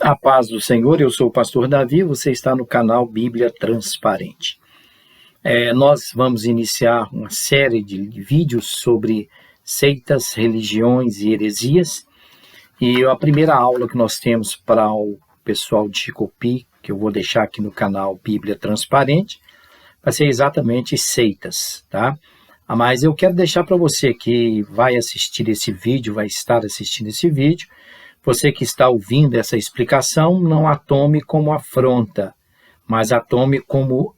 A paz do Senhor, eu sou o pastor Davi, você está no canal Bíblia Transparente. Nós vamos iniciar uma série de vídeos sobre seitas, religiões e heresias. E a primeira aula que nós temos para o pessoal de Chicopi, que eu vou deixar aqui no canal Bíblia Transparente, vai ser exatamente seitas, tá? Mas eu quero deixar para você que vai assistir esse vídeo, vai estar assistindo esse vídeo, você que está ouvindo essa explicação, não a tome como afronta, mas a tome como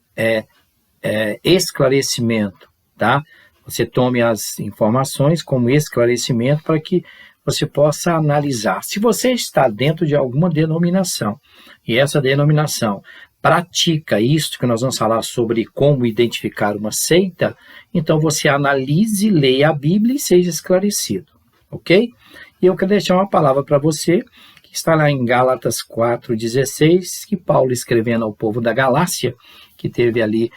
esclarecimento, tá? Você tome as informações como esclarecimento para que você possa analisar. Se você está dentro de alguma denominação, e essa denominação pratica isso que nós vamos falar sobre como identificar uma seita, então você analise, leia a Bíblia e seja esclarecido, ok? E eu quero deixar uma palavra para você, que está lá em Gálatas 4,16, que Paulo escrevendo ao povo da Galácia, que teve ali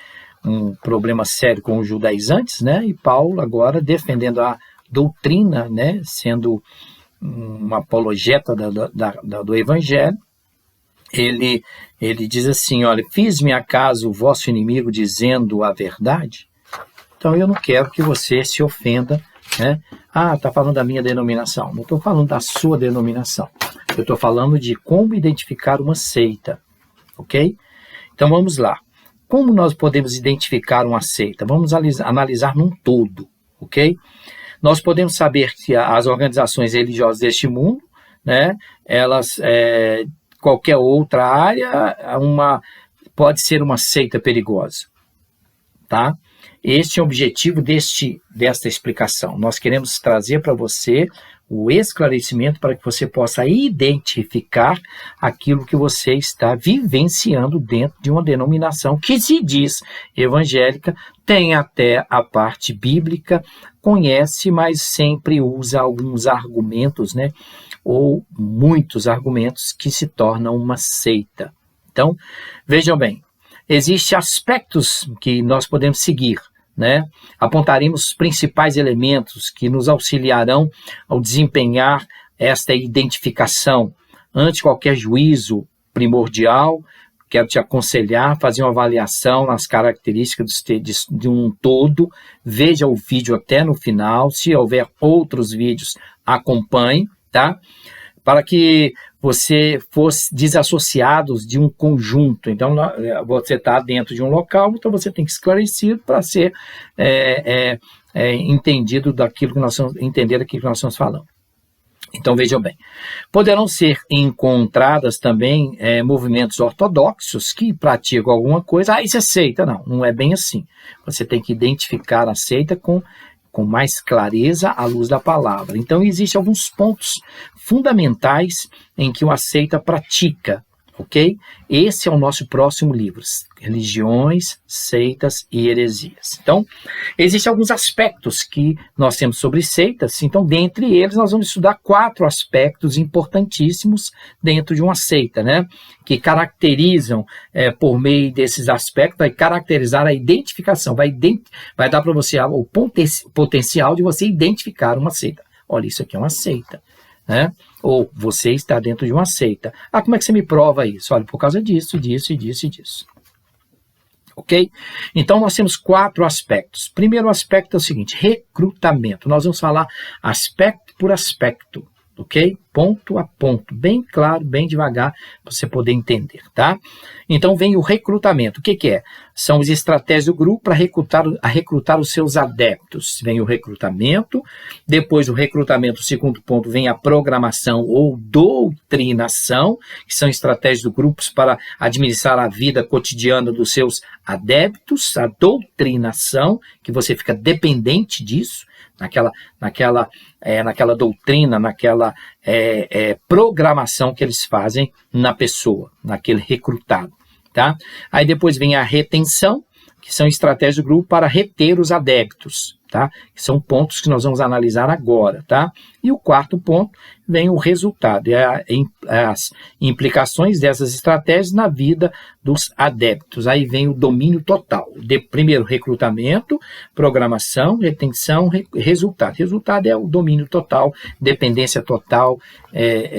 um problema sério com os judaizantes, né? E Paulo agora defendendo a doutrina, né? Sendo um apologeta do Evangelho, ele diz assim, olha, fiz-me acaso o vosso inimigo dizendo a verdade? Então eu não quero que você se ofenda, né? Está falando da minha denominação. Não estou falando da sua denominação. Eu estou falando de como identificar uma seita, ok? Então vamos lá. Como nós podemos identificar uma seita? Vamos analisar num todo, ok? Nós podemos saber que as organizações religiosas deste mundo, né, elas, qualquer outra área, pode ser uma seita perigosa, tá? Este é o objetivo desta explicação. Nós queremos trazer para você o esclarecimento para que você possa identificar aquilo que você está vivenciando dentro de uma denominação que se diz evangélica, tem até a parte bíblica, conhece, mas sempre usa alguns argumentos, né? Ou muitos argumentos que se tornam uma seita. Então, vejam bem, existem aspectos que nós podemos seguir, né? Apontaremos os principais elementos que nos auxiliarão ao desempenhar esta identificação. Antes de qualquer juízo primordial, quero te aconselhar a fazer uma avaliação nas características de um todo. Veja o vídeo até no final. Se houver outros vídeos, acompanhe, tá? Para que você fosse desassociado de um conjunto. Então, você está dentro de um local, então você tem que esclarecer para ser entendido daquilo que nós estamos, entender aquilo que nós estamos falando. Então, vejam bem, poderão ser encontradas também movimentos ortodoxos que praticam alguma coisa. Isso é seita. Não é bem assim. Você tem que identificar a seita com mais clareza à luz da palavra. Então, existem alguns pontos fundamentais em que uma seita pratica, ok? Esse é o nosso próximo livro, Religiões, Seitas e Heresias. Então, existem alguns aspectos que nós temos sobre seitas, então, dentre eles, nós vamos estudar 4 aspectos importantíssimos dentro de uma seita, né? Que caracterizam, por meio desses aspectos, vai caracterizar a identificação, vai dar para você o potencial de você identificar uma seita. Olha, isso aqui é uma seita, né? Ou você está dentro de uma seita. Como é que você me prova isso? Olha, por causa disso, disso e disso e disso. Ok? Então, nós temos 4 aspectos. Primeiro aspecto é o seguinte, recrutamento. Nós vamos falar aspecto por aspecto, ok? Ponto a ponto, bem claro, bem devagar, para você poder entender, tá? Então, vem o recrutamento. O que é? São as estratégias do grupo para recrutar os seus adeptos. Vem o recrutamento, depois do recrutamento, o segundo ponto, vem a programação ou doutrinação, que são estratégias do grupo para administrar a vida cotidiana dos seus adeptos, a doutrinação, que você fica dependente disso, naquela doutrina, naquela programação que eles fazem na pessoa, naquele recrutado, tá? Aí depois vem a retenção, que são estratégias do grupo para reter os adeptos, tá? Que são pontos que nós vamos analisar agora, tá? E o quarto ponto vem o resultado, as implicações dessas estratégias na vida dos adeptos. Aí vem o domínio total. Primeiro, recrutamento, programação, retenção, resultado. Resultado é o domínio total, dependência total,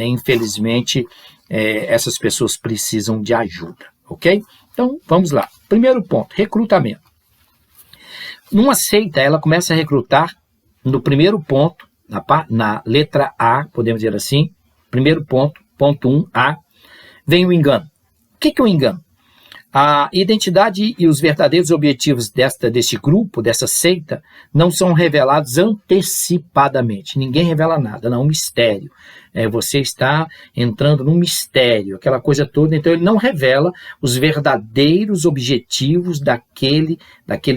infelizmente, essas pessoas precisam de ajuda, ok? Então, vamos lá. Primeiro ponto, recrutamento. Numa seita, ela começa a recrutar no primeiro ponto, na letra A, podemos dizer assim, primeiro ponto, ponto 1A, vem o engano. O que é o engano? A identidade e os verdadeiros objetivos deste grupo, dessa seita, não são revelados antecipadamente. Ninguém revela nada, não é um mistério. Você está entrando num mistério, aquela coisa toda. Então, ele não revela os verdadeiros objetivos daquele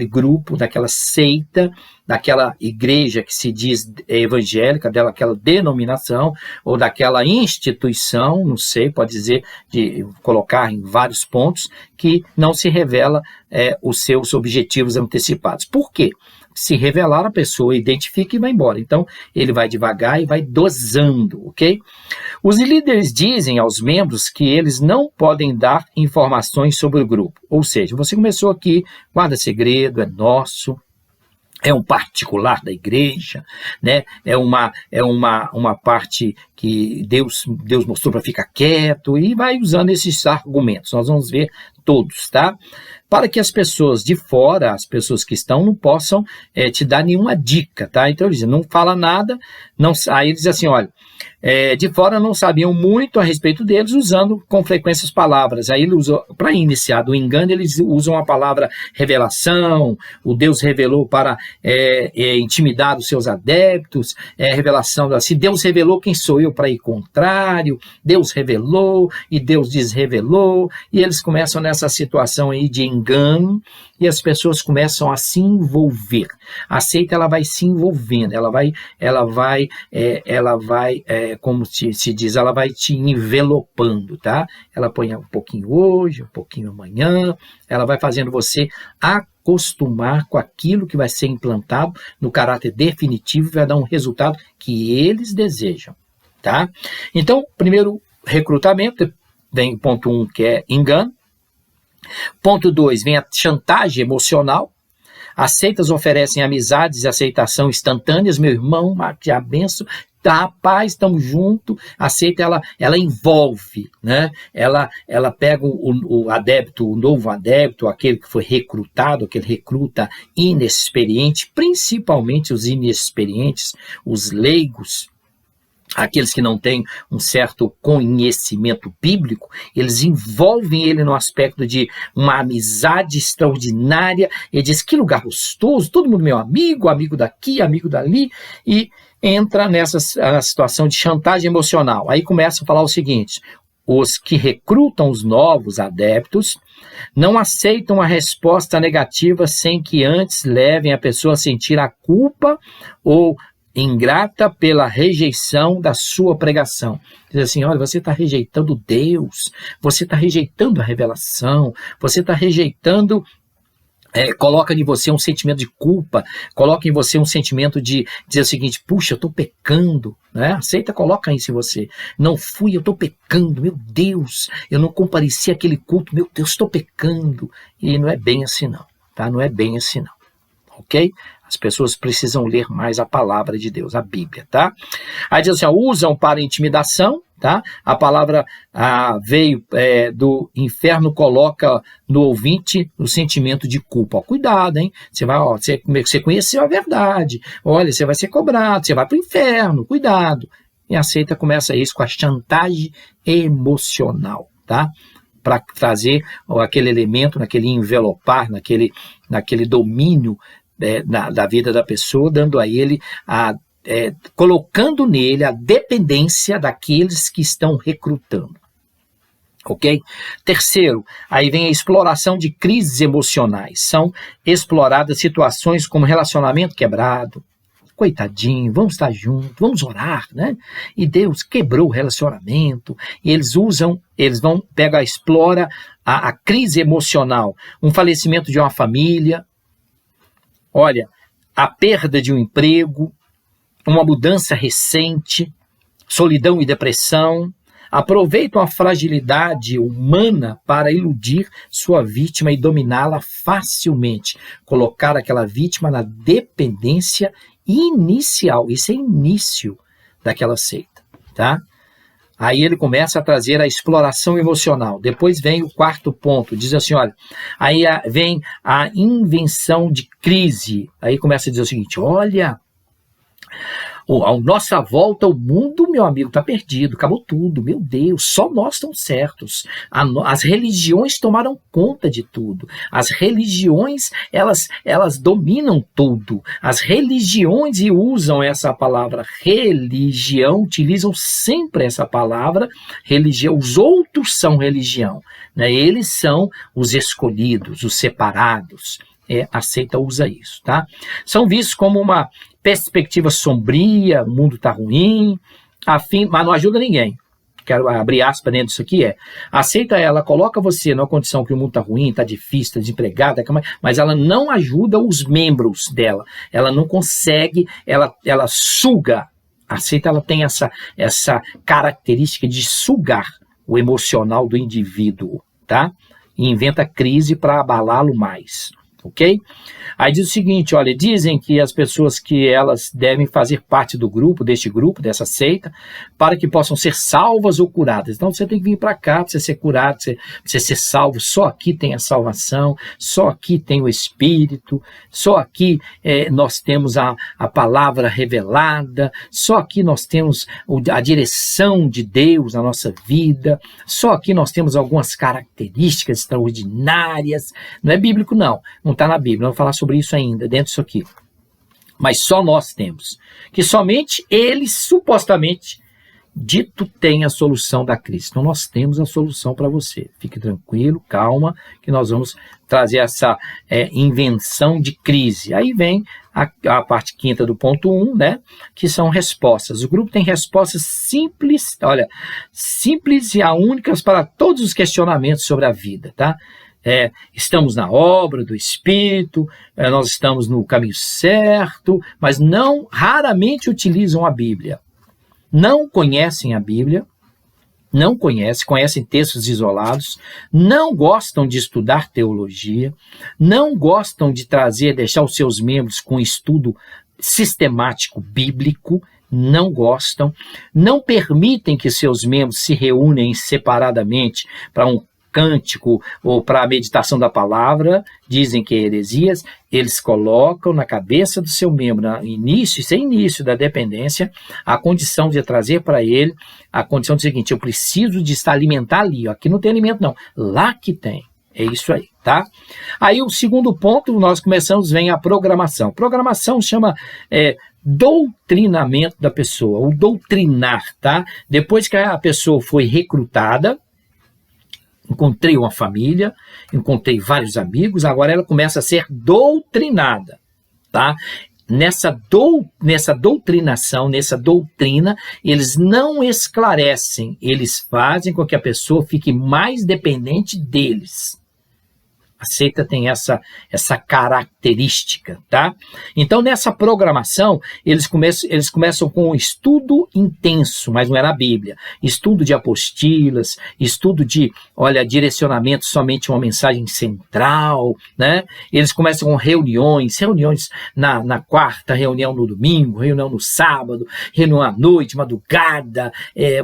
grupo, daquela seita, daquela igreja que se diz evangélica, daquela denominação, ou daquela instituição, não sei, pode dizer, de colocar em vários pontos, que não se revela os seus objetivos antecipados. Por quê? Se revelar, a pessoa identifica e vai embora. Então, ele vai devagar e vai dosando, ok? Os líderes dizem aos membros que eles não podem dar informações sobre o grupo. Ou seja, você começou aqui, guarda segredo, é nosso, é um particular da igreja, né? É uma parte que Deus mostrou para ficar quieto, e vai usando esses argumentos. Nós vamos ver todos, tá? Para que as pessoas de fora, as pessoas que estão, não possam te dar nenhuma dica, tá? Então eles dizem, não fala nada, aí eles dizem assim, olha, de fora não sabiam muito a respeito deles, usando com frequência as palavras. Aí ele usou, para iniciar do engano, eles usam a palavra revelação, o Deus revelou para intimidar os seus adeptos, revelação assim, Deus revelou, quem sou eu para ir contrário, Deus revelou, e Deus desrevelou, e eles começam nessa situação aí de engano, e as pessoas começam a se envolver. A seita, ela vai se envolvendo, ela vai como se diz, ela vai te envelopando, tá? Ela põe um pouquinho hoje, um pouquinho amanhã, ela vai fazendo você acostumar com aquilo que vai ser implantado no caráter definitivo e vai dar um resultado que eles desejam, tá? Então, primeiro, recrutamento, vem ponto 1, que é engano. Ponto 2, vem a chantagem emocional. As seitas oferecem amizades e aceitação instantâneas. Meu irmão, te abençoe, tá, paz, estamos juntos. A seita, ela envolve, né? Ela pega o adepto, o novo adepto, aquele que foi recrutado, aquele recruta inexperiente, principalmente os inexperientes, os leigos, aqueles que não têm um certo conhecimento bíblico, eles envolvem ele no aspecto de uma amizade extraordinária, e diz, que lugar gostoso, todo mundo meu amigo, amigo daqui, amigo dali, e entra nessa situação de chantagem emocional. Aí começa a falar o seguinte, os que recrutam os novos adeptos não aceitam a resposta negativa sem que antes levem a pessoa a sentir a culpa ou ingrata pela rejeição da sua pregação. Diz assim, olha, você está rejeitando Deus, você está rejeitando a revelação, você está rejeitando, coloca em você um sentimento de culpa, coloca em você um sentimento de dizer o seguinte, puxa, eu estou pecando, né? A seita coloca isso em você, não fui, eu estou pecando, meu Deus, eu não compareci àquele culto, meu Deus, estou pecando, e não é bem assim não, tá? Não é bem assim não, ok? As pessoas precisam ler mais a palavra de Deus, a Bíblia, tá? Aí diz assim, usam para intimidação, tá? A palavra veio do inferno, coloca no ouvinte o sentimento de culpa. Ó, cuidado, hein? Você conheceu a verdade. Olha, você vai ser cobrado, você vai para o inferno, cuidado. E a seita começa isso com a chantagem emocional, tá? Para trazer aquele elemento, naquele envelopar, naquele domínio da vida da pessoa, dando a ele, colocando nele a dependência daqueles que estão recrutando. Ok? Terceiro, aí vem a exploração de crises emocionais. São exploradas situações como relacionamento quebrado, coitadinho, vamos estar juntos, vamos orar, né? E Deus quebrou o relacionamento, e explora a crise emocional, um falecimento de uma família, olha, a perda de um emprego, uma mudança recente, solidão e depressão, aproveitam a fragilidade humana para iludir sua vítima e dominá-la facilmente, colocar aquela vítima na dependência inicial, isso é início daquela seita, tá? Aí ele começa a trazer a exploração emocional. Depois vem o quarto ponto, diz assim, olha, aí vem a invenção de crise. Aí começa a dizer o seguinte, olha, à nossa volta o mundo, meu amigo, está perdido, acabou tudo, meu Deus, só nós estamos certos. As religiões tomaram conta de tudo. As religiões, elas dominam tudo. As religiões, e usam essa palavra religião, utilizam sempre essa palavra religião. Os outros são religião, né? Eles são os escolhidos, os separados. A seita usa isso, tá? São vistos como uma perspectiva sombria, o mundo está ruim, mas não ajuda ninguém. Quero abrir aspas dentro disso aqui, a seita, ela coloca você numa condição que o mundo está ruim, está difícil, está desempregado, mas ela não ajuda os membros dela, ela não consegue, ela suga. A seita, ela tem essa característica de sugar o emocional do indivíduo, tá? E inventa crise para abalá-lo mais. Ok? Aí diz o seguinte, olha, dizem que as pessoas que elas devem fazer parte do grupo, dessa seita, para que possam ser salvas ou curadas. Então você tem que vir para cá para você ser curado, para você ser salvo. Só aqui tem a salvação, só aqui tem o Espírito, só aqui nós temos a palavra revelada, só aqui nós temos a direção de Deus na nossa vida, só aqui nós temos algumas características extraordinárias. Não é bíblico, não está na Bíblia, não vou falar sobre isso ainda, dentro disso aqui. Mas só nós temos. Que somente eles, supostamente, dito, têm a solução da crise. Então nós temos a solução para você. Fique tranquilo, calma, que nós vamos trazer essa invenção de crise. Aí vem a parte quinta do ponto 1, né? Que são respostas. O grupo tem respostas simples, olha, simples e únicas para todos os questionamentos sobre a vida, tá? Estamos na obra do Espírito, nós estamos no caminho certo, mas raramente utilizam a Bíblia. Não conhecem a Bíblia, conhecem textos isolados, não gostam de estudar teologia, não gostam de deixar os seus membros com estudo sistemático bíblico, não gostam, não permitem que seus membros se reúnem separadamente para um cântico ou para a meditação da palavra, dizem que é heresias. Eles colocam na cabeça do seu membro, isso é início da dependência, a condição de trazer para ele a condição do seguinte, eu preciso de estar alimentar ali, aqui não tem alimento não, lá que tem. É isso aí, tá? Aí o segundo ponto, nós vem a programação. Programação chama doutrinamento da pessoa, ou doutrinar, tá? Depois que a pessoa foi recrutada, encontrei uma família, encontrei vários amigos, agora ela começa a ser doutrinada, tá? Nessa doutrinação, nessa doutrina, eles não esclarecem, eles fazem com que a pessoa fique mais dependente deles. A seita tem essa característica, tá? Então, nessa programação, eles começam com um estudo intenso, mas não é na Bíblia. Estudo de apostilas, estudo de, direcionamento somente uma mensagem central, né? Eles começam com reuniões na quarta, reunião no domingo, reunião no sábado, reunião à noite, madrugada,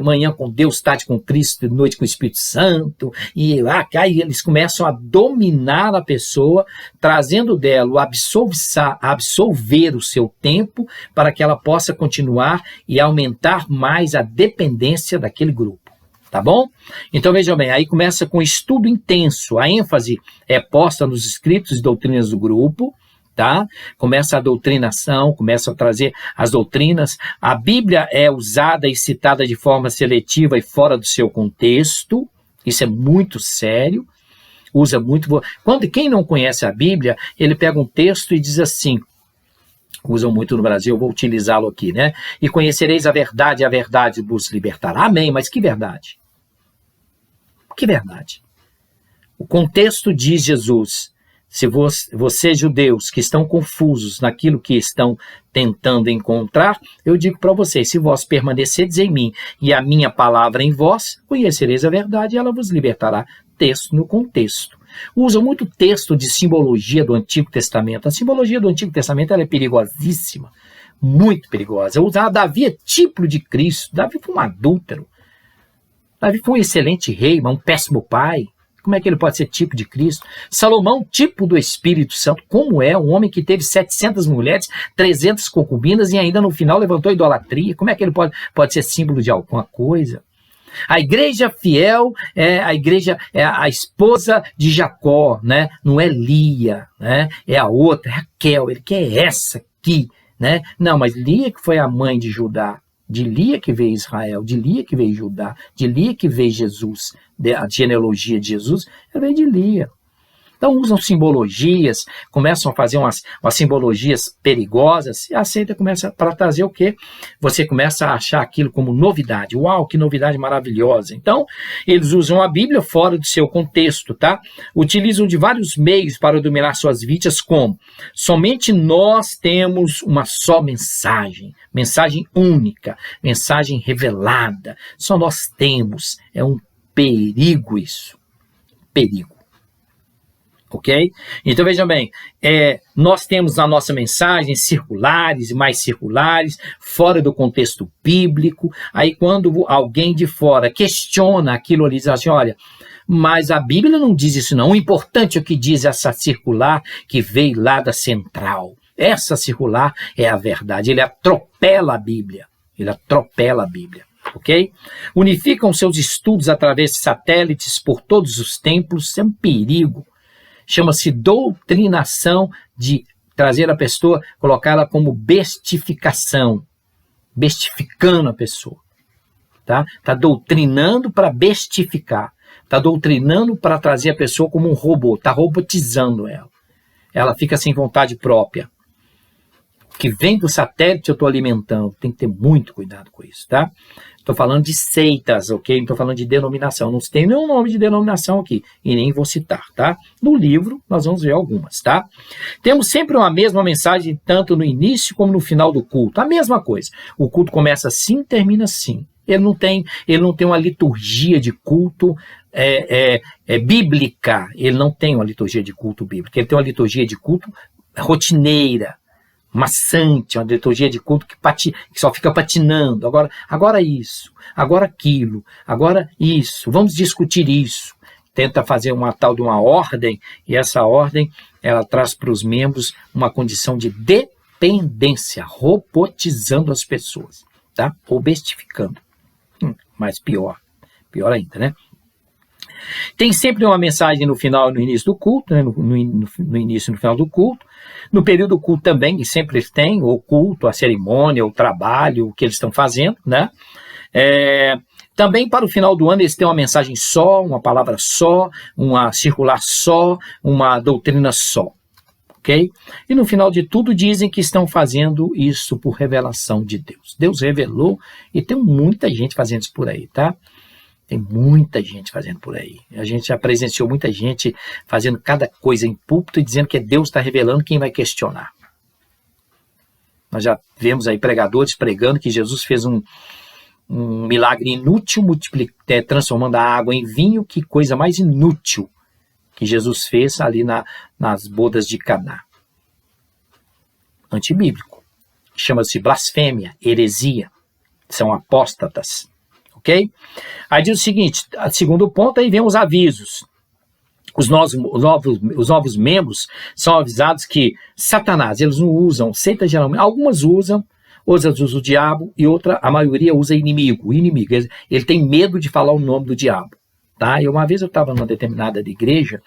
manhã com Deus, tarde com Cristo, noite com o Espírito Santo, e aí eles começam a dominar a pessoa, trazendo dela o absolver o seu tempo para que ela possa continuar e aumentar mais a dependência daquele grupo. Tá bom? Então vejam bem, aí começa com estudo intenso, a ênfase é posta nos escritos e doutrinas do grupo, tá? Começa a doutrinação, começa a trazer as doutrinas, a Bíblia é usada e citada de forma seletiva e fora do seu contexto, isso é muito sério, usa muito. Quem não conhece a Bíblia, ele pega um texto e diz assim, usam muito no Brasil, eu vou utilizá-lo aqui, né? E conhecereis a verdade vos libertará. Amém, mas que verdade? Que verdade? O contexto diz Jesus, se vocês judeus que estão confusos naquilo que estão tentando encontrar, eu digo para vocês, se vós permanecerdes em mim e a minha palavra em vós, conhecereis a verdade e ela vos libertará. Texto no contexto. Usa muito texto de simbologia do Antigo Testamento. A simbologia do Antigo Testamento ela é perigosíssima, muito perigosa. Usar Davi é tipo de Cristo. Davi foi um adúltero. Davi foi um excelente rei, mas um péssimo pai. Como é que ele pode ser tipo de Cristo? Salomão, tipo do Espírito Santo, como é um homem que teve 700 mulheres, 300 concubinas e ainda no final levantou a idolatria? Como é que ele pode ser símbolo de alguma coisa? A igreja fiel é a esposa de Jacó, né? Não é Lia, né? É a outra, é Raquel. Ele quer essa aqui, né? Não, mas Lia que foi a mãe de Judá. De Lia que veio Israel, de Lia que veio Judá, de Lia que veio Jesus, a genealogia de Jesus, ela veio de Lia. Então usam simbologias, começam a fazer umas simbologias perigosas, e a seita começa para trazer o quê? Você começa a achar aquilo como novidade. Uau, que novidade maravilhosa. Então, eles usam a Bíblia fora do seu contexto, tá? Utilizam de vários meios para dominar suas vítimas, como somente nós temos uma só mensagem única, mensagem revelada, só nós temos. É um perigo isso, perigo. Ok? Então vejam bem, nós temos na nossa mensagem circulares e mais circulares, fora do contexto bíblico. Aí quando alguém de fora questiona aquilo ali, diz assim, olha, mas a Bíblia não diz isso não, o importante é o que diz essa circular que veio lá da central. Essa circular é a verdade, ele atropela a Bíblia, ok? Unificam seus estudos através de satélites por todos os templos, é um perigo. Chama-se doutrinação, de trazer a pessoa, colocá-la como bestificação, bestificando a pessoa. Tá doutrinando para bestificar, está doutrinando para trazer a pessoa como um robô, está robotizando ela. Ela fica sem vontade própria. Que vem do satélite eu estou alimentando, tem que ter muito cuidado com isso, tá? Estou falando de seitas, ok? Não estou falando de denominação, não tem nenhum nome de denominação aqui, e nem vou citar, tá? No livro nós vamos ver algumas, tá? Temos sempre uma mesma mensagem, tanto no início como no final do culto, a mesma coisa. O culto começa assim, termina assim. Ele não tem uma liturgia de culto bíblica, ele não tem uma liturgia de culto bíblica, ele tem uma liturgia de culto rotineira, maçante, uma liturgia de culto que só fica patinando, agora isso, agora aquilo, agora isso, vamos discutir isso. Tenta fazer uma tal de uma ordem, e essa ordem, ela traz para os membros uma condição de dependência, robotizando as pessoas, tá? Ou bestificando. Mas pior ainda, né? Tem sempre uma mensagem no final e no início do culto, né? no início e no final do culto. No período do culto também, que sempre tem, o culto, a cerimônia, o trabalho, o que eles estão fazendo, né? Também para o final do ano eles têm uma mensagem só, uma palavra só, uma circular só, uma doutrina só. Ok? E no final de tudo dizem que estão fazendo isso por revelação de Deus. Deus revelou e tem muita gente fazendo isso por aí, tá? Tem muita gente fazendo por aí. A gente já presenciou muita gente fazendo cada coisa em púlpito e dizendo que Deus está revelando, quem vai questionar. Nós já vemos aí pregadores pregando que Jesus fez um milagre inútil, transformando a água em vinho. Que coisa mais inútil que Jesus fez ali nas bodas de Caná. Antibíblico. Chama-se blasfêmia, heresia. São apóstatas. Ok? Aí diz o seguinte, segundo ponto, aí vem os avisos. Os novos membros são avisados que Satanás, eles não usam, seita geralmente, algumas usam, outras usam o diabo e a maioria usa inimigo. Ele tem medo de falar o nome do diabo. Tá? E uma vez eu estava numa determinada igreja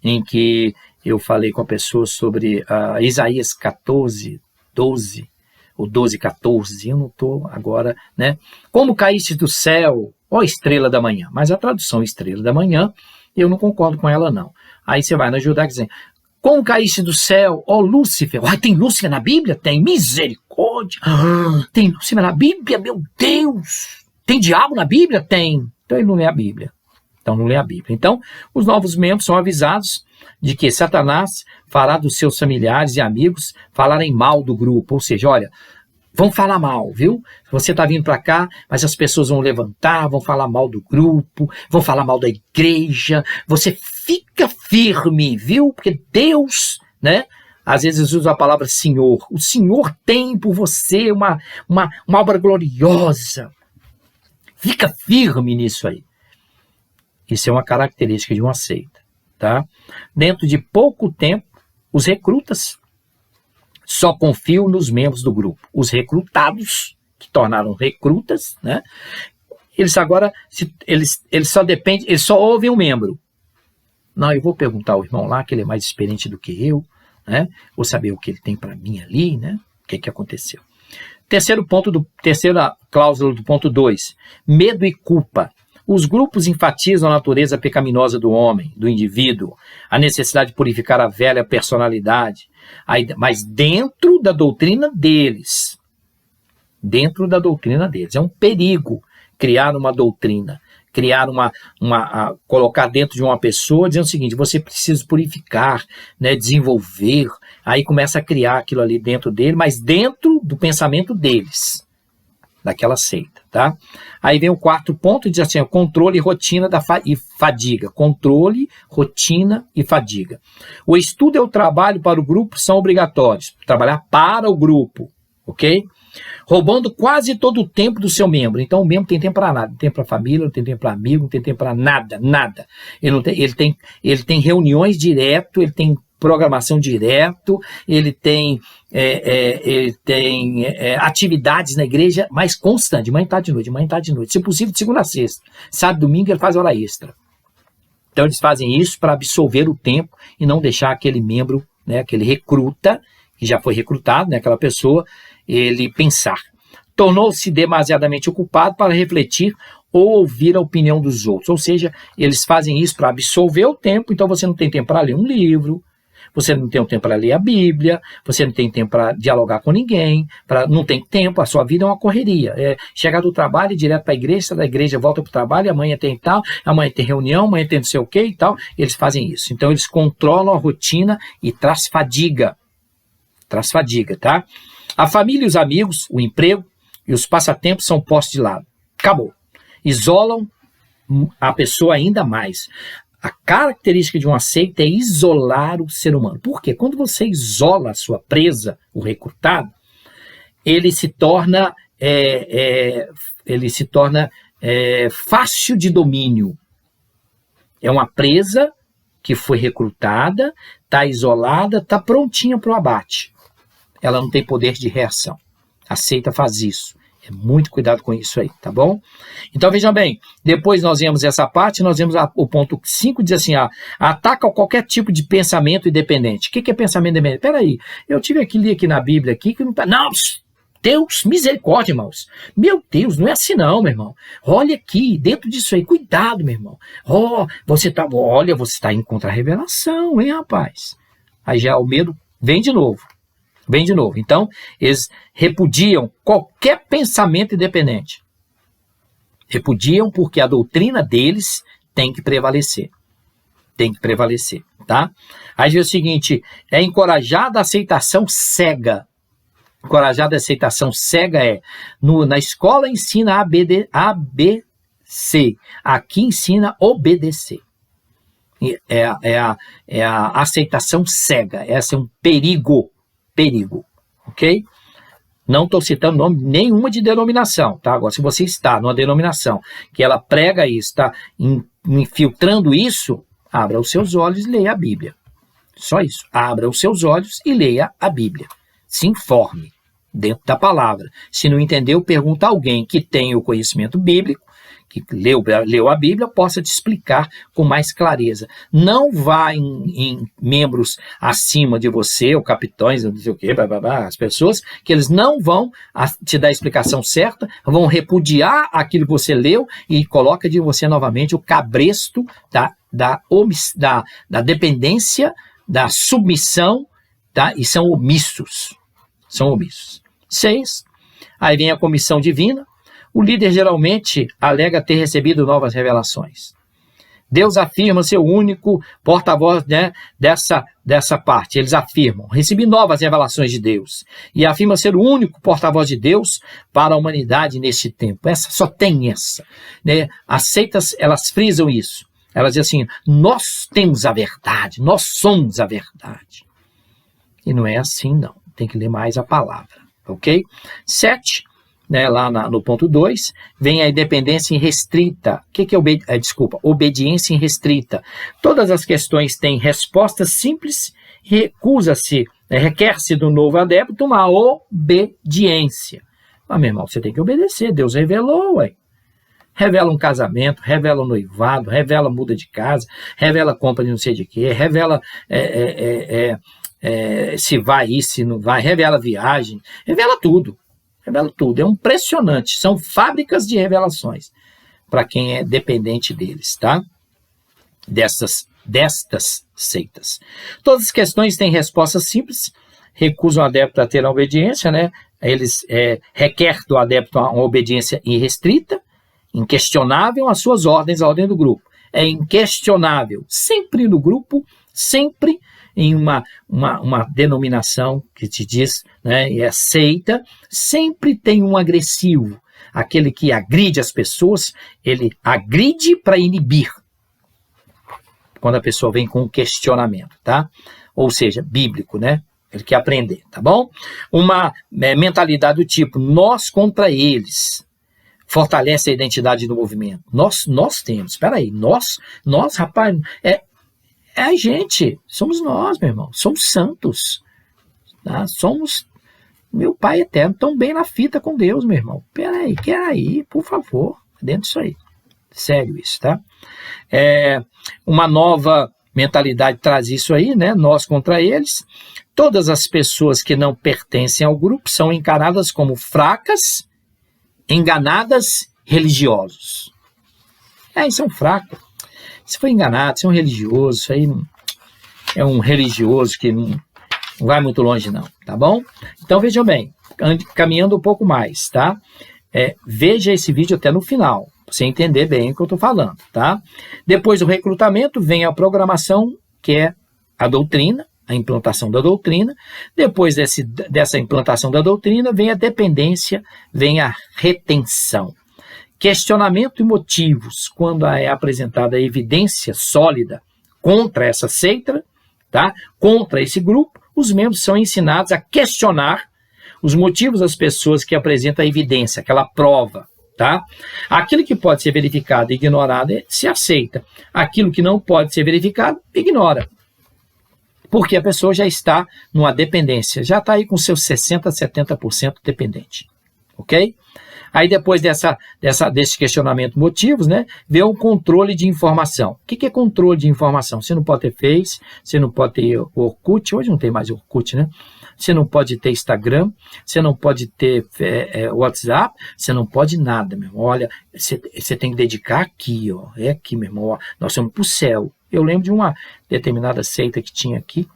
em que eu falei com a pessoa sobre Isaías 14, 12, ou 12, 14, eu não estou agora, né? Como caíste do céu, ó estrela da manhã. Mas a tradução estrela da manhã, eu não concordo com ela, não. Aí você vai na Judá dizendo, como caíste do céu, ó Lúcifer. Tem Lúcifer na Bíblia? Tem, misericórdia. Tem Lúcifer na Bíblia? Meu Deus. Tem diabo na Bíblia? Tem. Então ele não lê a Bíblia. Então, os novos membros são avisados de que Satanás fará dos seus familiares e amigos falarem mal do grupo. Ou seja, olha, vão falar mal, viu? Você está vindo para cá, mas as pessoas vão levantar, vão falar mal do grupo, vão falar mal da igreja. Você fica firme, viu? Porque Deus, né? Às vezes usa a palavra Senhor. O Senhor tem por você uma obra gloriosa. Fica firme nisso aí. Isso é uma característica de uma seita, tá? Dentro de pouco tempo, os recrutas só confiam nos membros do grupo. Os recrutados, que tornaram recrutas, né? Eles agora, eles só dependem, eles só ouvem um membro. Não, eu vou perguntar ao irmão lá, que ele é mais experiente do que eu, né? Vou saber o que ele tem para mim ali, né? O que aconteceu. Terceira cláusula do ponto 2, medo e culpa. Os grupos enfatizam a natureza pecaminosa do homem, do indivíduo, a necessidade de purificar a velha personalidade, mas dentro da doutrina deles. Dentro da doutrina deles. É um perigo criar uma doutrina, colocar dentro de uma pessoa, dizendo o seguinte, você precisa purificar, né, desenvolver, aí começa a criar aquilo ali dentro dele, mas dentro do pensamento deles, daquela seita, tá? Aí vem o quarto ponto e diz assim, controle, rotina e fadiga. Controle, rotina e fadiga. O estudo e o trabalho para o grupo são obrigatórios, trabalhar para o grupo, ok? Roubando quase todo o tempo do seu membro. Então o membro tem tempo para nada, não tem tempo para família, não tem tempo para amigo, não tem tempo para nada. Ele tem reuniões direto, ele tem programação direto, ele tem atividades na igreja mais constante, de manhã, tarde, de noite, se possível de segunda a sexta. Sábado, domingo ele faz hora extra. Então eles fazem isso para absorver o tempo e não deixar aquele membro, né, aquele recruta, que já foi recrutado, né, aquela pessoa, ele pensar. Tornou-se demasiadamente ocupado para refletir ou ouvir a opinião dos outros. Ou seja, eles fazem isso para absorver o tempo, então você não tem tempo para ler um livro, você não tem tempo para ler a Bíblia, você não tem tempo para dialogar com ninguém, não tem tempo, a sua vida é uma correria. Chegar do trabalho, ir direto para a igreja, da igreja volta para o trabalho, amanhã tem tal, amanhã tem reunião, amanhã tem não sei o que e tal. Eles fazem isso. Então eles controlam a rotina e traz fadiga. Traz fadiga, tá? A família e os amigos, o emprego e os passatempos são postos de lado. Acabou. Isolam a pessoa ainda mais. A característica de uma seita é isolar o ser humano. Por quê? Quando você isola a sua presa, o recrutado, ele se torna fácil de domínio. É uma presa que foi recrutada, está isolada, está prontinha para o abate. Ela não tem poder de reação. A seita faz isso. É muito cuidado com isso aí, tá bom? Então, vejam bem, depois nós vemos essa parte, nós vemos o ponto 5, diz assim, ataca qualquer tipo de pensamento independente. O que é pensamento independente? Peraí, eu tive que ler aqui na Bíblia, aqui, que não tá... Não, Deus, misericórdia, irmãos. Meu Deus, não é assim não, meu irmão. Olha aqui, dentro disso aí, cuidado, meu irmão. Você está indo contra a revelação, hein, rapaz? Aí já o medo vem de novo. Então, eles repudiam qualquer pensamento independente. Repudiam porque a doutrina deles tem que prevalecer. Tá? Aí diz o seguinte, é encorajada a aceitação cega. Encorajada a aceitação cega na escola ensina ABC. Aqui ensina obedecer. É a aceitação cega. Essa é um perigo, ok? Não estou citando nome nenhuma de denominação, tá? Agora, se você está numa denominação que ela prega isso, está infiltrando isso, abra os seus olhos e leia a Bíblia. Só isso. Abra os seus olhos e leia a Bíblia. Se informe dentro da palavra. Se não entendeu, pergunta a alguém que tem o conhecimento bíblico, que leu a Bíblia, possa te explicar com mais clareza. Não vá em membros acima de você, ou capitães, não sei o quê, as pessoas, que eles não vão te dar a explicação certa, vão repudiar aquilo que você leu e coloca de você novamente o cabresto da dependência, da submissão, tá? E são omissos. 6. Aí vem a comissão divina. O líder geralmente alega ter recebido novas revelações. Deus afirma ser o único porta-voz, né, dessa parte. Eles afirmam, recebi novas revelações de Deus. E afirma ser o único porta-voz de Deus para a humanidade neste tempo. Só tem essa. Né? As seitas, elas frisam isso. Elas dizem assim, nós temos a verdade, nós somos a verdade. E não é assim, não. Tem que ler mais a palavra, ok? 7. né, lá no ponto 2, vem a independência irrestrita. O que é obediência irrestrita? Todas as questões têm respostas simples e requer-se do novo adepto uma obediência. Mas, meu irmão, você tem que obedecer, Deus revelou, ué. Revela um casamento, revela um noivado, revela muda de casa, revela compra de não sei de quê, revela se vai ir, se não vai, revela viagem, revela tudo. É impressionante, são fábricas de revelações para quem é dependente deles, tá? Destas seitas. Todas as questões têm respostas simples, recusam o adepto a ter a obediência, né? Eles requer do adepto uma obediência irrestrita, inquestionável às suas ordens, a ordem do grupo. É inquestionável, sempre no grupo, sempre em uma denominação que te diz, né, é seita, sempre tem um agressivo. Aquele que agride as pessoas, ele agride para inibir. Quando a pessoa vem com um questionamento, tá? Ou seja, bíblico, né? Ele quer aprender, tá bom? Uma mentalidade do tipo, nós contra eles, fortalece a identidade do movimento. Nós temos, espera aí, nós, rapaz, é a gente, somos nós, meu irmão, somos santos, tá? Somos, meu Pai eterno, tão bem na fita com Deus, meu irmão. Peraí, por favor, dentro disso aí. Sério isso, tá? Uma nova mentalidade traz isso aí, né? Nós contra eles. Todas as pessoas que não pertencem ao grupo são encaradas como fracas, enganadas, religiosos. Isso é um fraco. Se for enganado, se é um religioso, isso aí é um religioso que não vai muito longe não, tá bom? Então vejam bem, caminhando um pouco mais, tá? Veja esse vídeo até no final, para você entender bem o que eu estou falando, tá? Depois do recrutamento vem a programação, que é a doutrina, a implantação da doutrina. Depois dessa implantação da doutrina vem a dependência, vem a retenção. Questionamento e motivos, quando é apresentada a evidência sólida contra essa seita, tá? Contra esse grupo, os membros são ensinados a questionar os motivos das pessoas que apresentam a evidência, aquela prova, tá? Aquilo que pode ser verificado e ignorado se aceita. Aquilo que não pode ser verificado, ignora. Porque a pessoa já está numa dependência, já está aí com seus 60%, 70% dependente, ok? Aí depois desse questionamento motivos, né, vem o controle de informação. O que é controle de informação? Você não pode ter Face, você não pode ter Orkut, hoje não tem mais Orkut, né? Você não pode ter Instagram, você não pode ter WhatsApp, você não pode nada, meu irmão. Olha, você tem que dedicar aqui, ó, aqui, meu irmão, ó, nós somos para o céu. Eu lembro de uma determinada seita que tinha aqui,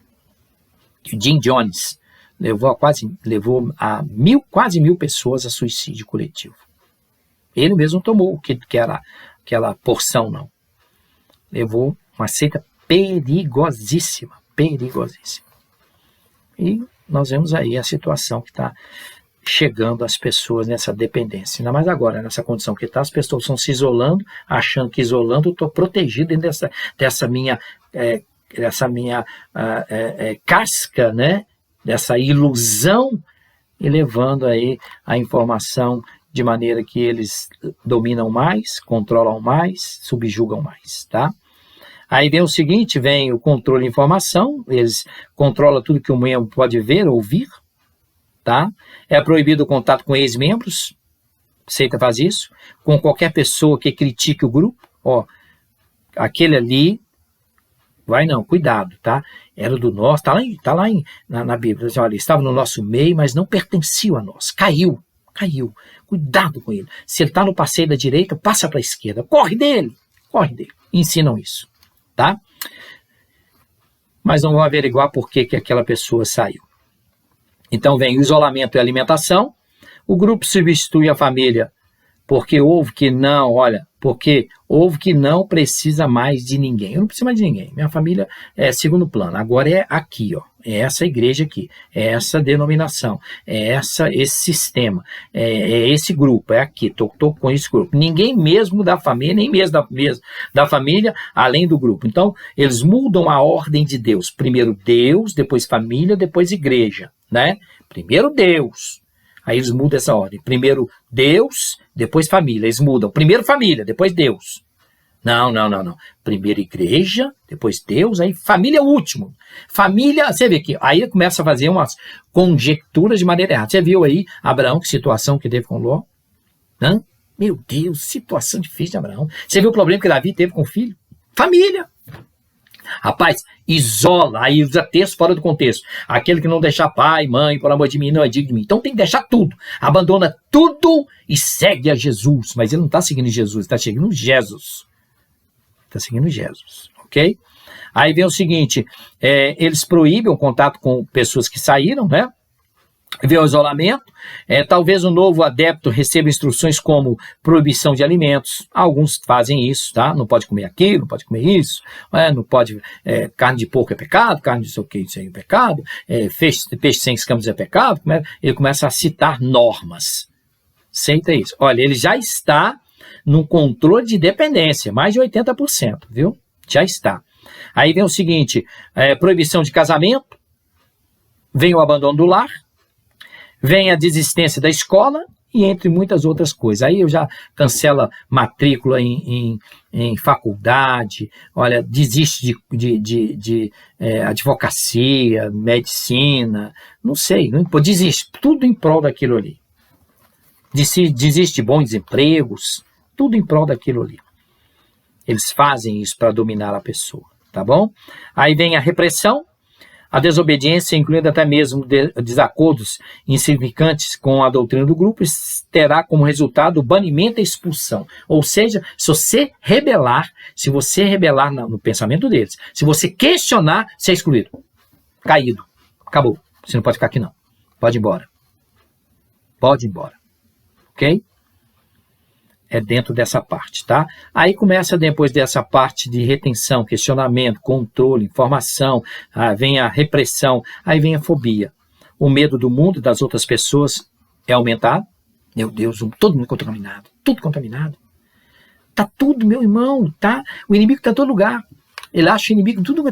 que o Jim Jones levou a quase 1.000 pessoas a suicídio coletivo. Ele mesmo tomou o que era aquela porção, não. Levou uma seita perigosíssima. E nós vemos aí a situação que está chegando às pessoas nessa dependência. Ainda mais agora, nessa condição que está, as pessoas estão se isolando, achando que isolando eu estou protegido dessa minha casca, né? Dessa ilusão, e levando aí a informação de maneira que eles dominam mais, controlam mais, subjugam mais, tá? Aí vem o seguinte, vem o controle de informação, eles controlam tudo que o membro pode ver, ouvir, tá? É proibido o contato com ex-membros, seita faz isso, com qualquer pessoa que critique o grupo, ó, aquele ali, vai não, cuidado, tá? Era do nosso, tá lá na Bíblia, olha, estava no nosso meio, mas não pertencia a nós, caiu, cuidado com ele. Se ele está no passeio da direita, passa para a esquerda, corre dele, ensinam isso, tá? Mas não vão averiguar por que aquela pessoa saiu. Então vem o isolamento e a alimentação, o grupo substitui a família, porque houve que não precisa mais de ninguém. Eu não preciso mais de ninguém. Minha família é segundo plano. Agora é aqui, ó. É essa igreja aqui. É essa denominação. É esse sistema. É esse grupo. É aqui. Tô com esse grupo. Ninguém mesmo da família, nem mesmo da família, além do grupo. Então, eles mudam a ordem de Deus. Primeiro Deus, depois família, depois igreja, né? Primeiro Deus. Aí eles mudam essa ordem. Primeiro Deus, depois família. Eles mudam. Primeiro família, depois Deus. Não. Primeiro igreja, depois Deus, aí família é o último. Família, você vê que aí começa a fazer umas conjecturas de maneira errada. Você viu aí, Abraão, que situação que teve com Ló? Hã? Meu Deus, situação difícil de Abraão. Você viu o problema que Davi teve com o filho? Família. Rapaz, isola, aí usa texto fora do contexto. Aquele que não deixar pai, mãe, por amor de mim, não é digno de mim. Então tem que deixar tudo. Abandona tudo e segue a Jesus. Mas ele não está seguindo Jesus, ele está seguindo Jesus. Está seguindo Jesus, ok? Aí vem o seguinte, eles proíbem o contato com pessoas que saíram, né? Vem o isolamento, talvez o novo adepto receba instruções como proibição de alimentos. Alguns fazem isso, tá? Não pode comer aquilo, não pode comer isso, não pode, carne de porco é pecado, carne de isso aí é pecado, peixe sem escamas é pecado. Ele começa a citar normas. Aceita isso. Olha, ele já está num controle de dependência, mais de 80%, viu? Já está. Aí vem o seguinte, proibição de casamento, vem o abandono do lar, vem a desistência da escola e entre muitas outras coisas. Aí eu já cancela matrícula em faculdade, olha, desiste de advocacia, medicina, não sei, desiste, tudo em prol daquilo ali. Desiste de bons empregos, tudo em prol daquilo ali. Eles fazem isso para dominar a pessoa, tá bom? Aí vem a repressão, a desobediência, incluindo até mesmo desacordos insignificantes com a doutrina do grupo, terá como resultado o banimento e expulsão. Ou seja, se você rebelar no pensamento deles, se você questionar, você é excluído. Caído. Acabou. Você não pode ficar aqui não. Pode ir embora. Pode ir embora. Ok? É dentro dessa parte, tá? Aí começa depois dessa parte de retenção, questionamento, controle, informação, vem a repressão, aí vem a fobia. O medo do mundo e das outras pessoas é aumentado. Meu Deus, todo mundo contaminado, tudo contaminado. Tá tudo, meu irmão, tá? O inimigo tá em todo lugar. Ele acha o inimigo, tudo.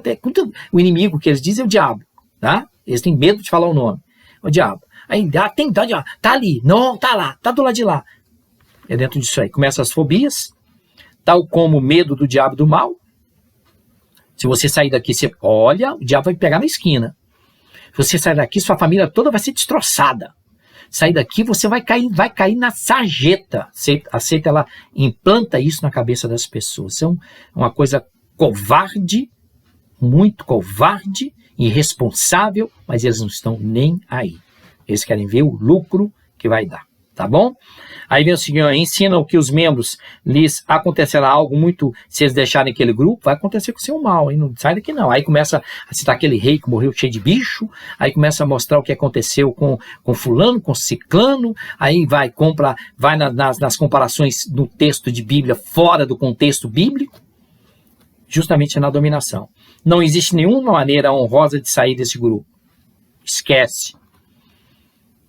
O inimigo que eles dizem é o diabo, tá? Eles têm medo de falar o nome. O diabo. Aí tá ali, não, tá lá, tá do lado de lá. É dentro disso aí. Começam as fobias, tal como o medo do diabo e do mal. Se você sair daqui, o diabo vai pegar na esquina. Se você sair daqui, sua família toda vai ser destroçada. Sair daqui, você vai cair na sarjeta. Aceita, ela implanta isso na cabeça das pessoas. É uma coisa covarde, muito covarde, irresponsável, mas eles não estão nem aí. Eles querem ver o lucro que vai dar. Tá bom? Aí vem o seguinte, ensinam que os membros lhes acontecerá algo muito, se eles deixarem aquele grupo, vai acontecer com o seu mal, hein? Não sai daqui não. Aí começa a citar aquele rei que morreu cheio de bicho, aí começa a mostrar o que aconteceu com fulano, com ciclano, aí vai nas comparações do texto de Bíblia fora do contexto bíblico, justamente na dominação. Não existe nenhuma maneira honrosa de sair desse grupo. Esquece.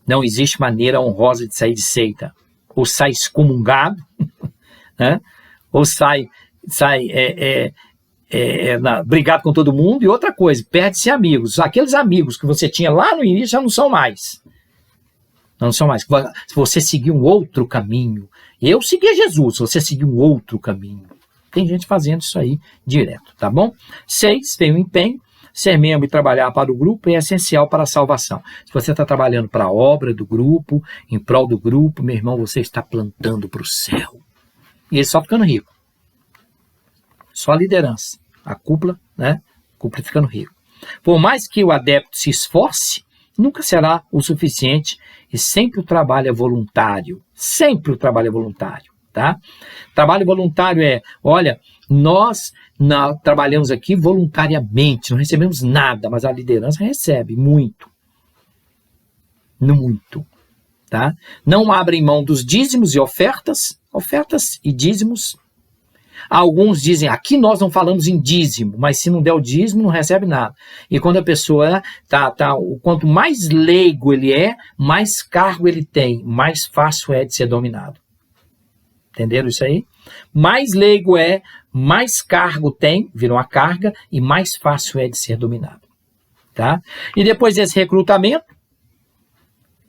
Não existe maneira honrosa de sair de seita. Ou sai excomungado, né? Ou sai brigado com todo mundo. E outra coisa, perde-se amigos. Aqueles amigos que você tinha lá no início já não são mais. Não são mais. Se você seguir um outro caminho. Eu segui Jesus, se você seguir um outro caminho. Tem gente fazendo isso aí direto, tá bom? 6, tem o empenho. Ser membro e trabalhar para o grupo é essencial para a salvação. Se você está trabalhando para a obra do grupo, em prol do grupo, meu irmão, você está plantando para o céu. E ele só ficando rico. Só a liderança. A cúpula, né? A cúpula ficando rico. Por mais que o adepto se esforce, nunca será o suficiente e sempre o trabalho é voluntário. Sempre o trabalho é voluntário, tá? Trabalho voluntário olha, nós trabalhamos aqui voluntariamente, não recebemos nada, mas a liderança recebe muito. Muito. Tá? Não abrem mão dos dízimos e ofertas e dízimos. Alguns dizem, aqui nós não falamos em dízimo, mas se não der o dízimo, não recebe nada. E quando a pessoa quanto mais leigo ele é, mais cargo ele tem, mais fácil é de ser dominado. Entenderam isso aí? Mais leigo mais cargo tem, vira uma carga, e mais fácil é de ser dominado. Tá? E depois desse recrutamento,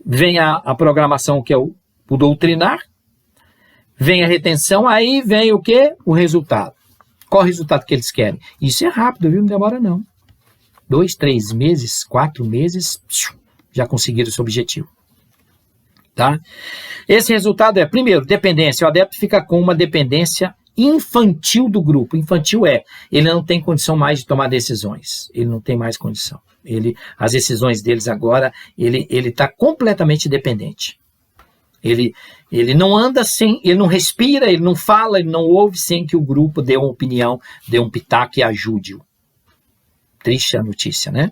vem a programação, que é o doutrinar, vem a retenção, aí vem o quê? O resultado. Qual o resultado que eles querem? Isso é rápido, viu? Não demora não. 2, 3 meses, 4 meses, já conseguiram esse objetivo. Tá? Esse resultado é, primeiro, dependência. O adepto fica com uma dependência infantil do grupo. Infantil ele não tem condição mais de tomar decisões. Ele não tem mais condição. As decisões deles agora, ele está completamente dependente. Ele não anda sem, ele não respira, ele não fala, ele não ouve sem que o grupo dê uma opinião, dê um pitaco e ajude-o. Triste a notícia, né?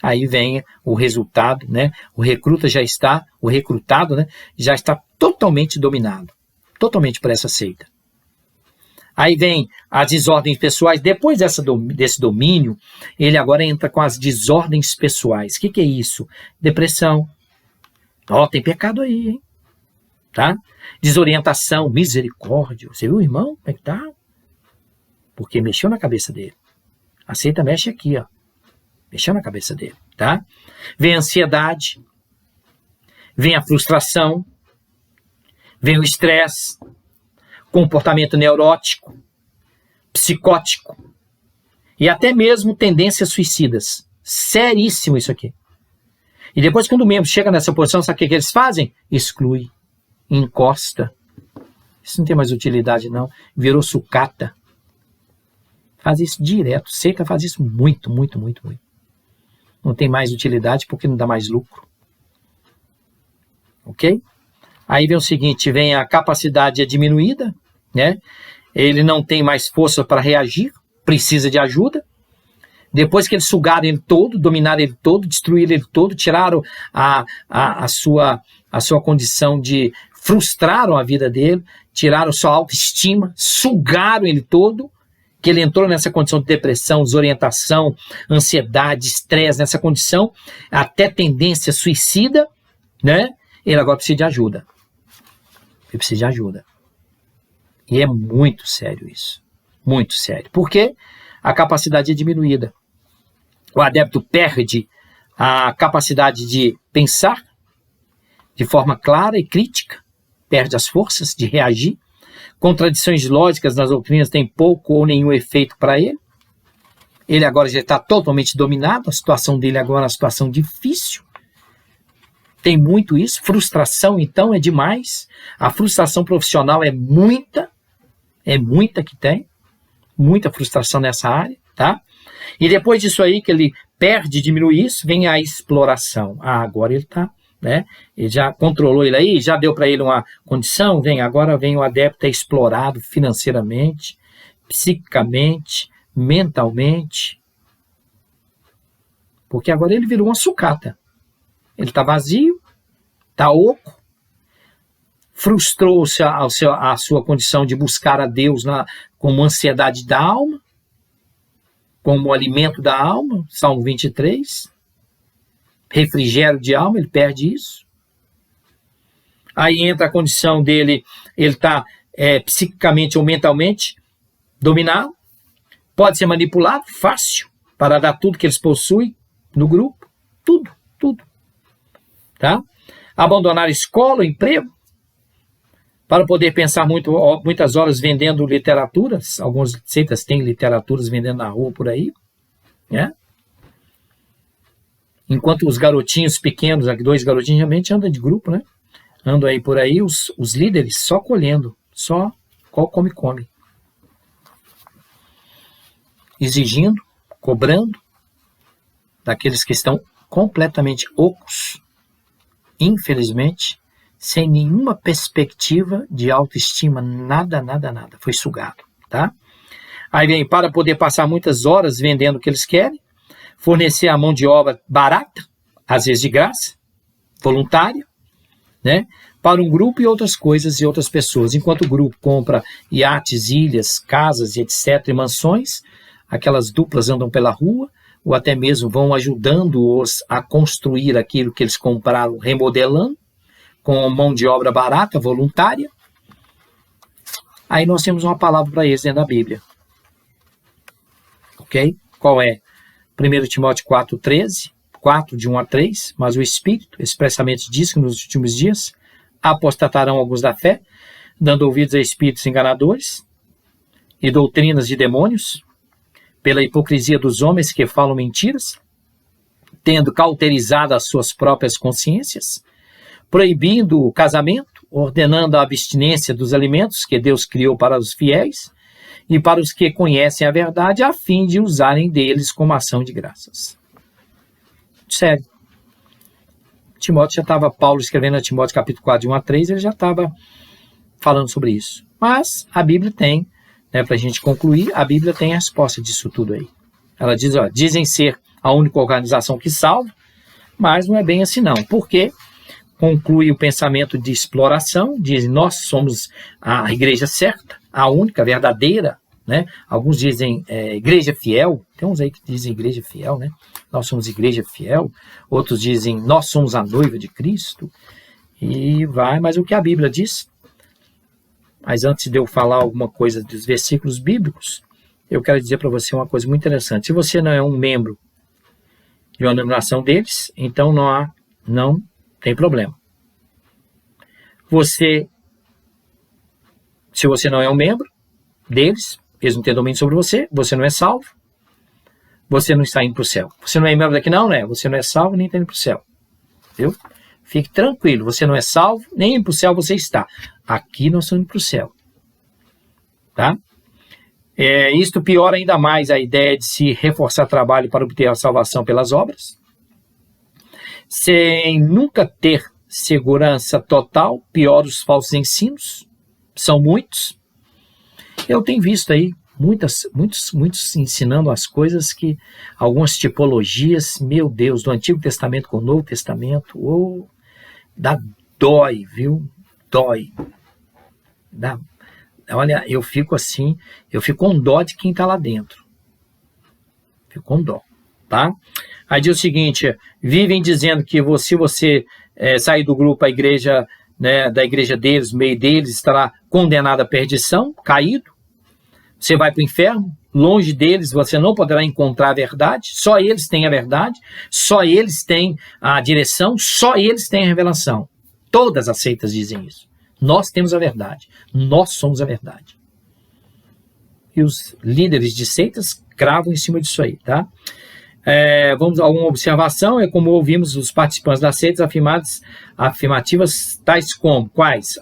Aí vem o resultado, né? O recrutado, né? Já está totalmente dominado. Totalmente por essa seita. Aí vem as desordens pessoais. Depois desse domínio, ele agora entra com as desordens pessoais. O que é isso? Depressão. Tem pecado aí, hein? Tá? Desorientação, misericórdia. Você viu, irmão? Como é que tá? Porque mexeu na cabeça dele. A seita mexe aqui, ó. Mexeu na cabeça dele, tá? Vem a ansiedade, vem a frustração, vem o estresse, comportamento neurótico, psicótico e até mesmo tendências suicidas. Seríssimo isso aqui. E depois, quando o membro chega nessa posição, sabe o que eles fazem? Exclui, encosta. Isso não tem mais utilidade, não. Virou sucata. Faz isso direto. Seita faz isso muito, muito, muito, muito. Não tem mais utilidade porque não dá mais lucro. Ok? Aí vem o seguinte, vem a capacidade diminuída, né? Ele não tem mais força para reagir, precisa de ajuda. Depois que eles sugaram ele todo, dominaram ele todo, destruíram ele todo, tiraram a sua condição de... frustraram a vida dele, tiraram sua autoestima, sugaram ele todo, que ele entrou nessa condição de depressão, desorientação, ansiedade, estresse, nessa condição, até tendência suicida, né? Ele agora precisa de ajuda. Ele precisa de ajuda. E é muito sério isso. Muito sério. Porque a capacidade é diminuída. O adepto perde a capacidade de pensar de forma clara e crítica, perde as forças de reagir. Contradições lógicas nas doutrinas têm pouco ou nenhum efeito para ele. Ele agora já está totalmente dominado, a situação dele agora é uma situação difícil. Tem muito isso. Frustração, então, é demais. A frustração profissional é muita que tem. Muita frustração nessa área, tá? E depois disso aí, que ele perde, diminui isso, vem a exploração. Agora ele está... né? Ele já controlou ele aí, já deu para ele uma condição, agora vem o adepto explorado financeiramente, psiquicamente, mentalmente, porque agora ele virou uma sucata. Ele está vazio, está oco, frustrou-se a sua condição de buscar a Deus como ansiedade da alma, como alimento da alma, Salmo 23, refrigério de alma, ele perde isso. Aí entra a condição dele, ele está psiquicamente ou mentalmente dominado, pode ser manipulado, fácil, para dar tudo que eles possuem no grupo, tudo. Tá? Abandonar a escola, o emprego, para poder pensar muitas horas vendendo literaturas, algumas seitas têm literaturas vendendo na rua por aí, né? Enquanto os garotinhos pequenos, 2 garotinhos realmente andam de grupo, né? Andam aí por aí, os líderes só colhendo, só qual come. Exigindo, cobrando daqueles que estão completamente ocos, infelizmente, sem nenhuma perspectiva de autoestima, nada. Foi sugado, tá? Aí vem, para poder passar muitas horas vendendo o que eles querem, fornecer a mão de obra barata, às vezes de graça, voluntária, né? Para um grupo e outras coisas e outras pessoas. Enquanto o grupo compra iates, ilhas, casas e etc., e mansões, aquelas duplas andam pela rua, ou até mesmo vão ajudando-os a construir aquilo que eles compraram, remodelando, com mão de obra barata, voluntária. Aí nós temos uma palavra para eles dentro da Bíblia. Ok? Qual é? 1 Timóteo 4,13, 4, de 1 a 3, mas o Espírito expressamente diz que nos últimos dias apostatarão alguns da fé, dando ouvidos a espíritos enganadores e doutrinas de demônios, pela hipocrisia dos homens que falam mentiras, tendo cauterizado as suas próprias consciências, proibindo o casamento, ordenando a abstinência dos alimentos que Deus criou para os fiéis e para os que conhecem a verdade, a fim de usarem deles como ação de graças. Sério. Timóteo já estava, Paulo escrevendo a Timóteo capítulo 4, de 1 a 3, ele já estava falando sobre isso. Mas a Bíblia tem, para a gente concluir, a Bíblia tem a resposta disso tudo aí. Ela diz, dizem ser a única organização que salva, mas não é bem assim não. Por quê? Conclui o pensamento de exploração, diz, nós somos a igreja certa, a única, verdadeira, né? Alguns dizem igreja fiel, tem uns aí que dizem igreja fiel, né? Nós somos igreja fiel, outros dizem nós somos a noiva de Cristo, e vai, mas o que a Bíblia diz? Mas antes de eu falar alguma coisa dos versículos bíblicos, eu quero dizer para você uma coisa muito interessante. Se você não é um membro de uma denominação deles, então não tem problema. Se você não é um membro deles, eles não têm domínio sobre você, você não é salvo, você não está indo para o céu. Você não é membro daqui não, né? Você não é salvo nem está indo para o céu. Viu? Fique tranquilo, você não é salvo, nem indo para o céu você está. Aqui nós estamos indo para o céu. Tá? Isto piora ainda mais a ideia de se reforçar trabalho para obter a salvação pelas obras. Sem nunca ter segurança total, piora os falsos ensinos. São muitos. Eu tenho visto aí muitos ensinando as coisas que, algumas tipologias, meu Deus, do Antigo Testamento com o Novo Testamento, dói, viu? Dói. Olha, eu fico com dó de quem está lá dentro. Fico com dó, tá? Aí diz o seguinte, vivem dizendo que se você sair do grupo, a igreja, né, da igreja deles, o meio deles, estará condenado à perdição, caído. Você vai para o inferno, longe deles você não poderá encontrar a verdade, só eles têm a verdade, só eles têm a direção, só eles têm a revelação. Todas as seitas dizem isso. Nós temos a verdade, nós somos a verdade. E os líderes de seitas cravam em cima disso aí, tá? Vamos a uma observação, é como ouvimos os participantes das seitas afirmativas tais como, quais?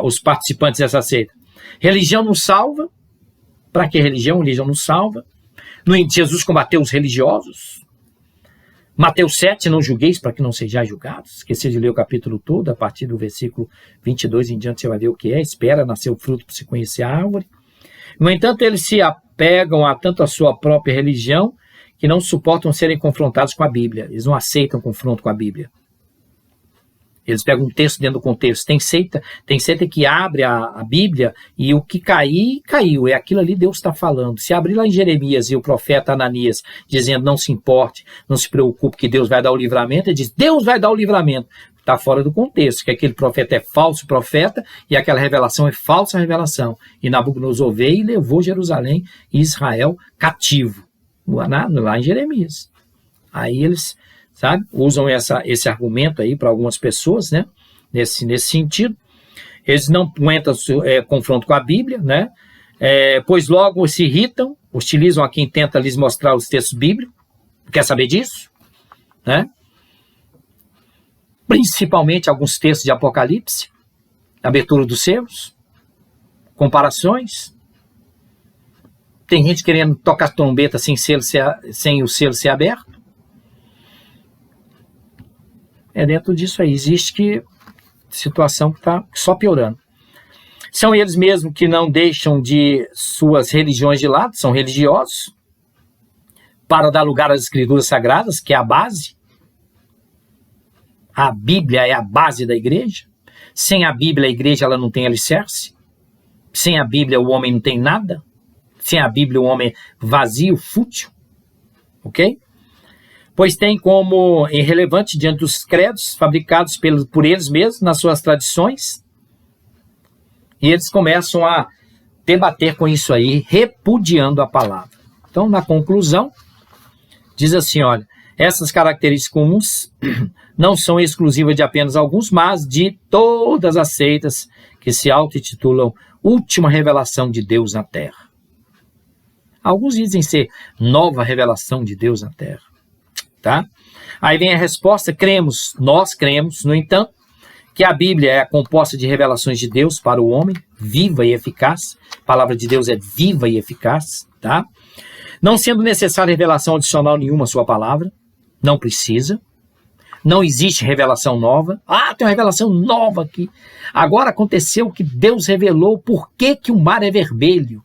Os participantes dessa seita. Religião não salva. Para que religião? Religião não salva. Jesus combateu os religiosos. Mateus 7, não julgueis para que não sejais julgados. Esqueci de ler o capítulo todo, a partir do versículo 22 em diante você vai ver o que é. Espera nascer o fruto para se conhecer a árvore. No entanto, eles se apegam tanto à sua própria religião que não suportam serem confrontados com a Bíblia. Eles não aceitam confronto com a Bíblia. Eles pegam um texto dentro do contexto. Tem seita que abre a Bíblia e o que cair, caiu. É aquilo ali Deus está falando. Se abrir lá em Jeremias e o profeta Ananias dizendo não se importe, não se preocupe que Deus vai dar o livramento, ele diz Deus vai dar o livramento. Está fora do contexto, que aquele profeta é falso profeta e aquela revelação é falsa revelação. E Nabucodonosor veio e levou Jerusalém e Israel cativo. Lá em Jeremias. Aí eles... usam esse argumento aí para algumas pessoas, né? Nesse sentido. Eles não aguentam confronto com a Bíblia, né? Pois logo se irritam, hostilizam a quem tenta lhes mostrar os textos bíblicos. Quer saber disso? Né? Principalmente alguns textos de Apocalipse, abertura dos selos, comparações. Tem gente querendo tocar trombeta sem o selo ser aberto. Dentro disso aí, existe situação que está só piorando. São eles mesmos que não deixam de suas religiões de lado, são religiosos, para dar lugar às escrituras sagradas, que é a base. A Bíblia é a base da igreja. Sem a Bíblia, a igreja ela não tem alicerce. Sem a Bíblia, o homem não tem nada. Sem a Bíblia, o homem é vazio, fútil. Ok? Pois tem como irrelevante diante dos credos fabricados por eles mesmos, nas suas tradições, e eles começam a debater com isso aí, repudiando a palavra. Então, na conclusão, diz assim, olha, Essas características comuns não são exclusivas de apenas alguns, mas de todas as seitas que se auto-intitulam última revelação de Deus na Terra. Alguns dizem ser nova revelação de Deus na Terra. Tá? Aí vem a resposta, nós cremos, no entanto, que a Bíblia é composta de revelações de Deus para o homem, viva e eficaz. A palavra de Deus é viva e eficaz. Tá? Não sendo necessária revelação adicional nenhuma à sua palavra, não precisa. Não existe revelação nova. Tem uma revelação nova aqui. Agora aconteceu que Deus revelou por que o mar é vermelho.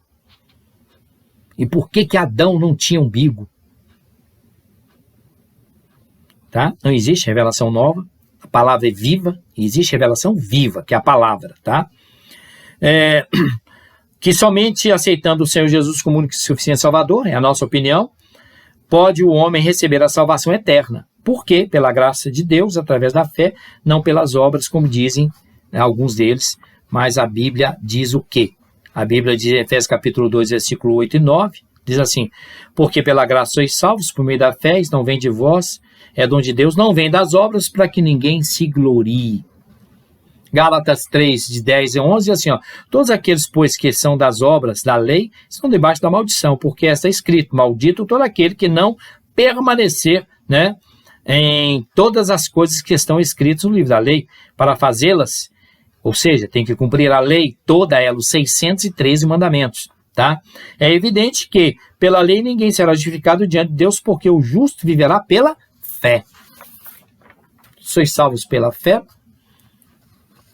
E por que Adão não tinha umbigo. Tá? Não existe revelação nova. A palavra é viva. E existe revelação viva, que é a palavra. Tá? Que somente aceitando o Senhor Jesus como único e suficiente Salvador, é a nossa opinião, pode o homem receber a salvação eterna. Por quê? Pela graça de Deus, através da fé, não pelas obras, como dizem alguns deles, mas a Bíblia diz o quê? A Bíblia diz em Efésios capítulo 2, versículo 8 e 9, diz assim, porque pela graça sois salvos por meio da fé, isso não vem de vós, é dom de Deus, não vem das obras, para que ninguém se glorie. Gálatas 3, de 10 e 11, assim, todos aqueles, pois, que são das obras da lei, estão debaixo da maldição, porque está escrito, maldito todo aquele que não permanecer, né, em todas as coisas que estão escritas no livro da lei, para fazê-las, ou seja, tem que cumprir a lei, toda ela, os 613 mandamentos, tá? É evidente que, pela lei, ninguém será justificado diante de Deus, porque o justo viverá pela fé. Sois salvos pela fé,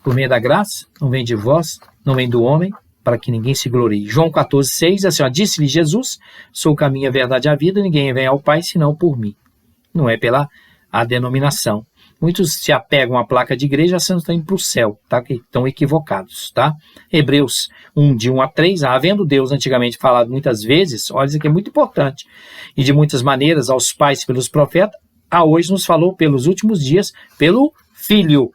por meio da graça, não vem de vós, não vem do homem, para que ninguém se glorie. João 14, 6, assim, disse-lhe Jesus, sou o caminho, a verdade e a vida, ninguém vem ao Pai senão por mim. Não é pela a denominação. Muitos se apegam à placa de igreja achando que estão indo para o céu, tá? Que estão equivocados, tá? Hebreus 1, de 1 a 3, havendo Deus antigamente falado muitas vezes, olha, isso aqui é muito importante, e de muitas maneiras aos pais pelos profetas, a hoje nos falou pelos últimos dias, pelo Filho,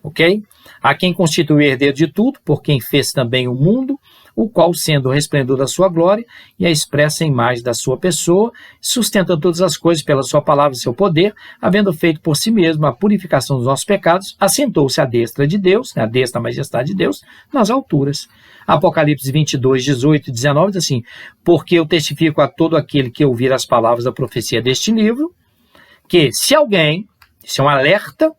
ok? A quem constitui o herdeiro de tudo, por quem fez também o mundo, o qual, sendo o resplendor da sua glória e a expressa imagem da sua pessoa, sustenta todas as coisas pela sua palavra e seu poder, havendo feito por si mesmo a purificação dos nossos pecados, assentou-se à destra de Deus, à destra da majestade de Deus, nas alturas. Apocalipse 22, 18 e 19 diz assim, porque eu testifico a todo aquele que ouvir as palavras da profecia deste livro, que se alguém, isso é um alerta,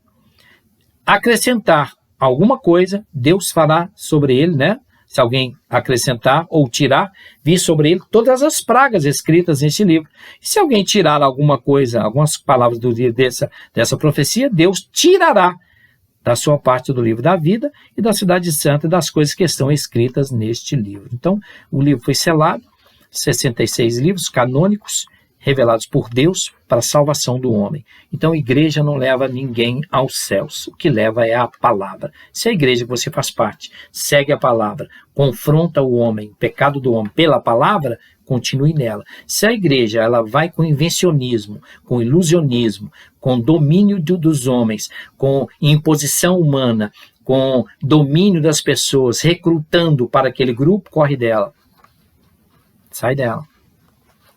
acrescentar alguma coisa, Deus fará sobre ele, né? Se alguém acrescentar ou tirar, vir sobre ele todas as pragas escritas nesse livro. E se alguém tirar alguma coisa, algumas palavras do livro dessa profecia, Deus tirará da sua parte do livro da vida e da cidade santa e das coisas que estão escritas neste livro. Então, o livro foi selado, 66 livros canônicos, revelados por Deus para a salvação do homem. Então a igreja não leva ninguém aos céus, o que leva é a palavra. Se a igreja que você faz parte segue a palavra, confronta o homem, o pecado do homem pela palavra, continue nela. Se a igreja ela vai com invencionismo, com ilusionismo, com domínio dos homens, com imposição humana, com domínio das pessoas, recrutando para aquele grupo, corre dela. Sai dela.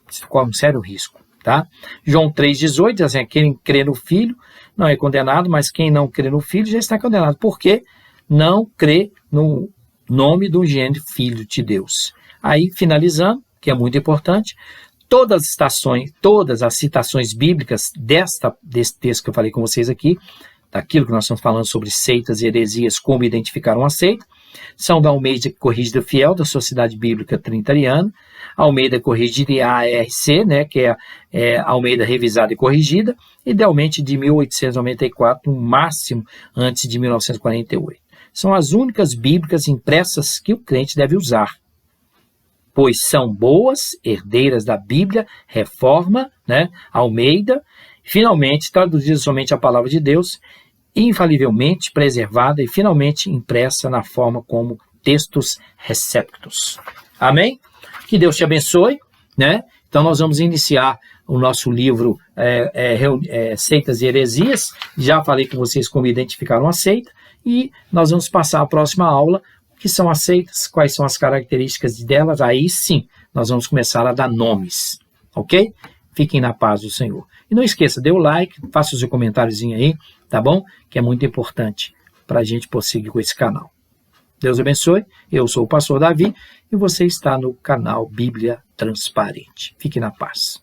Isso corre um sério risco, tá? João 3,18 diz assim, quem crê no Filho não é condenado, mas quem não crê no Filho já está condenado. Por quê? Não crê no nome do unigênito Filho de Deus. Aí, finalizando, que é muito importante, todas as citações bíblicas desse texto que eu falei com vocês aqui, daquilo que nós estamos falando sobre seitas e heresias, como identificar uma seita, são da Almeida Corrigida Fiel, da Sociedade Bíblica Trinitariana, Almeida Corrigida ARC, né, que é Almeida Revisada e Corrigida, idealmente de 1894, no máximo antes de 1948. São as únicas bíblicas impressas que o crente deve usar, pois são boas, herdeiras da Bíblia, Reforma, né, Almeida, finalmente traduzidas somente a palavra de Deus, infalivelmente preservada e finalmente impressa na forma como textos receptos. Amém? Que Deus te abençoe, né? Então nós vamos iniciar o nosso livro Seitas e Heresias. Já falei com vocês como identificar uma seita e nós vamos passar a próxima aula, o que são as seitas, quais são as características delas, aí sim nós vamos começar a dar nomes, ok? Fiquem na paz do Senhor. E não esqueça, dê o like, faça o seu comentáriozinho aí, tá bom? Que é muito importante para a gente prosseguir com esse canal. Deus abençoe. Eu sou o pastor Davi e você está no canal Bíblia Transparente. Fique na paz.